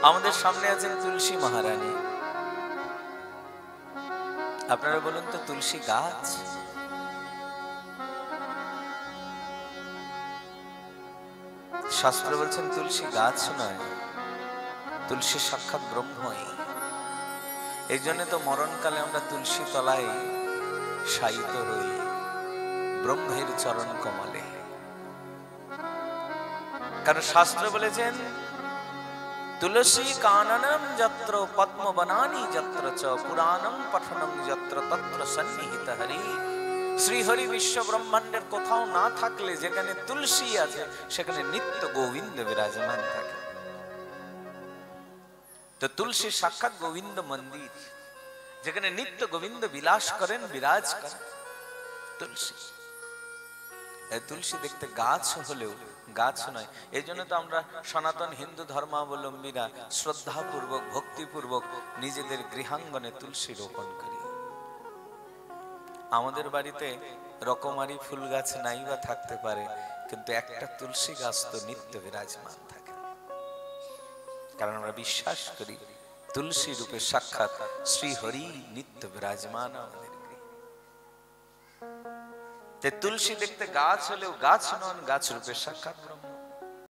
আমাদের সামনে আছেন তুলসী মহারানী। আপনারা বলুন তো, তুলসী গাছ? শাস্ত্র বলছেন তুলসী গাছ নয়, তুলসী সাক্ষাৎ ব্রহ্মই। এই জন্য তো মরণকালে আমরা তুলসী তলায় শায়িত হই, ব্রহ্মের চরণ কমলে। কারণ শাস্ত্র বলেছেন তুলসী কাননম যত্র পদ্মবনানি যত্র চ পুরাণম পঠনম যত্র তত্র সন্নিহিত হরি। শ্রীহরি বিশ্ব ব্রহ্মাণ্ডের কোথাও না থাকলে যেখানে তুলসী আছে সেখানে নিত্য গোবিন্দ বিরাজমান থাকে। তো তুলসী সাক্ষাৎ গোবিন্দ মন্দির, যেখানে নিত্য গোবিন্দ বিলাস করেন, বিরাজ করেন তুলসী। তুলসী দেখতে গাছ হলেও গাছ নয়। এই জন্য তো আমরা সনাতন হিন্দু ধর্মাবলম্বীরা শ্রদ্ধাপূর্বক ভক্তিপূর্বক নিজেদের গৃহাঙ্গনে তুলসী রোপণ করি। আমাদের বাড়িতে রকমারি ফুল গাছ নাই বা থাকতে পারে, কিন্তু একটা তুলসী গাছ তো নিত্য বিরাজমান থাকে। কারণ আমরা বিশ্বাস করি তুলসী রূপে সাক্ষাৎ শ্রী হরি নিত্য বিরাজমান আমাদের। তুলসী দেখতে গাছ হলেও গাছ নন, গাছ রূপে সাক্ষাৎ ব্রহ্ম।